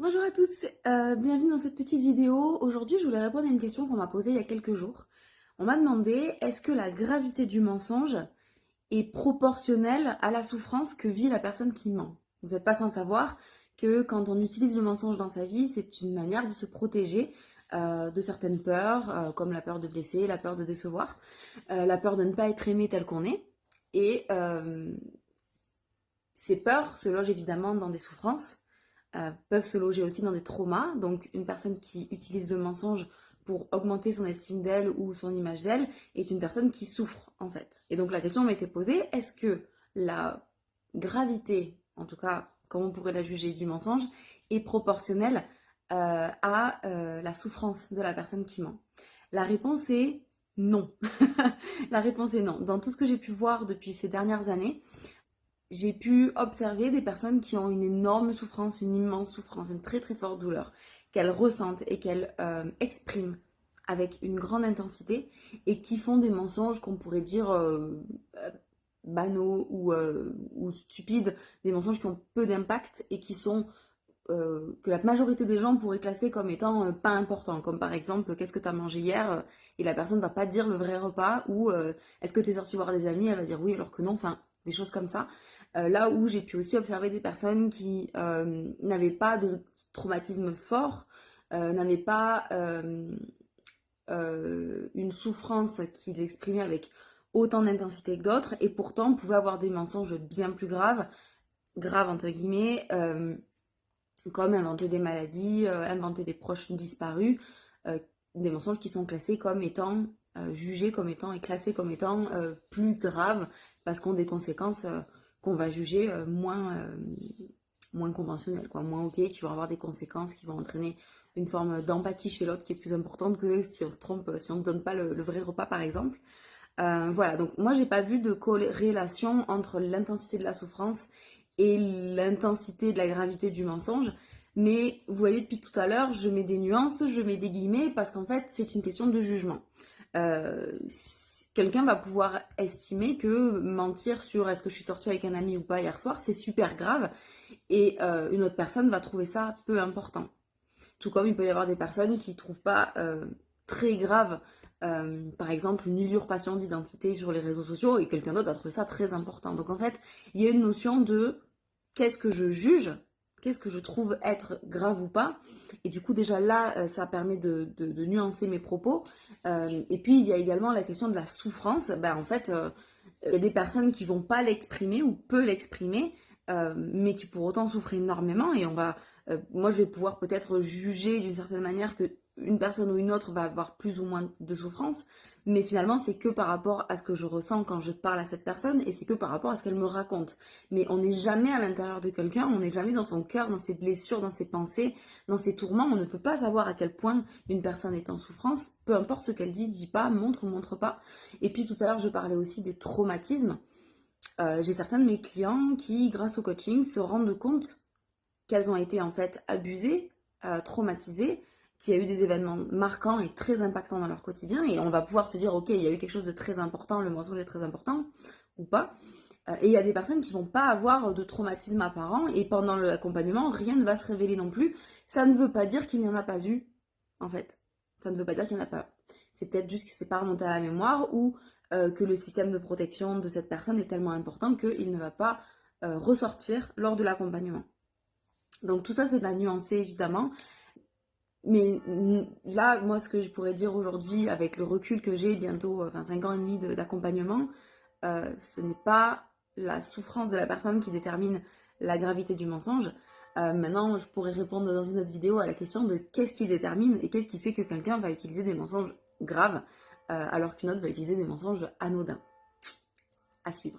Bonjour à tous, bienvenue dans cette petite vidéo. Aujourd'hui, je voulais répondre à une question qu'on m'a posée il y a quelques jours. On m'a demandé, est-ce que la gravité du mensonge est proportionnelle à la souffrance que vit la personne qui ment? Vous n'êtes pas sans savoir que quand on utilise le mensonge dans sa vie, c'est une manière de se protéger de certaines peurs, comme la peur de blesser, la peur de décevoir, la peur de ne pas être aimé tel qu'on est. Et ces peurs se logent évidemment dans des souffrances, peuvent se loger aussi dans des traumas. Donc une personne qui utilise le mensonge pour augmenter son estime d'elle ou son image d'elle est une personne qui souffre en fait. Et donc la question m'a été posée, est-ce que la gravité, en tout cas comme on pourrait la juger du mensonge, est proportionnelle à la souffrance de la personne qui ment? La réponse est non. La réponse est non. Dans tout ce que j'ai pu voir depuis ces dernières années, j'ai pu observer des personnes qui ont une énorme souffrance, une immense souffrance, une très très forte douleur, qu'elles ressentent et qu'elles expriment avec une grande intensité et qui font des mensonges qu'on pourrait dire banaux ou stupides, des mensonges qui ont peu d'impact et qui sont que la majorité des gens pourraient classer comme étant pas importants, comme par exemple qu'est-ce que tu as mangé hier et la personne va pas dire le vrai repas ou est-ce que tu es sorti voir des amis, elle va dire oui alors que non, enfin des choses comme ça. Là où j'ai pu aussi observer des personnes qui n'avaient pas de traumatisme fort, n'avaient pas une souffrance qu'ils exprimaient avec autant d'intensité que d'autres et pourtant pouvaient avoir des mensonges bien plus graves, graves entre guillemets, comme inventer des maladies, inventer des proches disparus, des mensonges qui sont classés comme étant, jugés comme étant et classés comme étant plus graves parce qu'ont des conséquences qu'on va juger moins conventionnelles, quoi, moins ok, qui vont avoir des conséquences qui vont entraîner une forme d'empathie chez l'autre qui est plus importante que si on se trompe, si on ne donne pas le vrai repas par exemple. Voilà, donc moi j'ai pas vu de corrélation entre l'intensité de la souffrance et l'intensité de la gravité du mensonge. Mais vous voyez, depuis tout à l'heure, je mets des nuances, je mets des guillemets, parce qu'en fait, c'est une question de jugement. Quelqu'un va pouvoir estimer que mentir sur est-ce que je suis sortie avec un ami ou pas hier soir, c'est super grave, et une autre personne va trouver ça peu important. Tout comme il peut y avoir des personnes qui ne trouvent pas très grave, par exemple, une usurpation d'identité sur les réseaux sociaux et quelqu'un d'autre va trouver ça très important. Donc en fait, il y a une notion de qu'est-ce que je juge, qu'est-ce que je trouve être grave ou pas. Et du coup, déjà là, ça permet de nuancer mes propos. Et puis, il y a également la question de la souffrance. Ben, en fait, il y a des personnes qui vont pas l'exprimer ou peu l'exprimer, mais qui pour autant souffrent énormément. Et moi, je vais pouvoir peut-être juger d'une certaine manière que une personne ou une autre va avoir plus ou moins de souffrance, mais finalement, c'est que par rapport à ce que je ressens quand je parle à cette personne et c'est que par rapport à ce qu'elle me raconte. Mais on n'est jamais à l'intérieur de quelqu'un, on n'est jamais dans son cœur, dans ses blessures, dans ses pensées, dans ses tourments. On ne peut pas savoir à quel point une personne est en souffrance, peu importe ce qu'elle dit pas, montre ou montre pas. Et puis tout à l'heure, je parlais aussi des traumatismes. J'ai certains de mes clients qui, grâce au coaching, se rendent compte qu'elles ont été en fait abusées, traumatisées, qu'il y a eu des événements marquants et très impactants dans leur quotidien. Et on va pouvoir se dire, ok, il y a eu quelque chose de très important, le mensonge est très important, ou pas. Et il y a des personnes qui vont pas avoir de traumatisme apparent et pendant l'accompagnement, rien ne va se révéler non plus. Ça ne veut pas dire qu'il n'y en a pas eu, en fait. Ça ne veut pas dire qu'il n'y en a pas. C'est peut-être juste que c'est pas remonté à la mémoire ou que le système de protection de cette personne est tellement important qu'il ne va pas ressortir lors de l'accompagnement. Donc tout ça, c'est à nuancer évidemment. Mais là, moi, ce que je pourrais dire aujourd'hui, avec le recul que j'ai, bientôt, enfin 5 ans et demi d'accompagnement, ce n'est pas la souffrance de la personne qui détermine la gravité du mensonge. Maintenant, je pourrais répondre dans une autre vidéo à la question de qu'est-ce qui détermine et qu'est-ce qui fait que quelqu'un va utiliser des mensonges graves alors qu'une autre va utiliser des mensonges anodins. À suivre.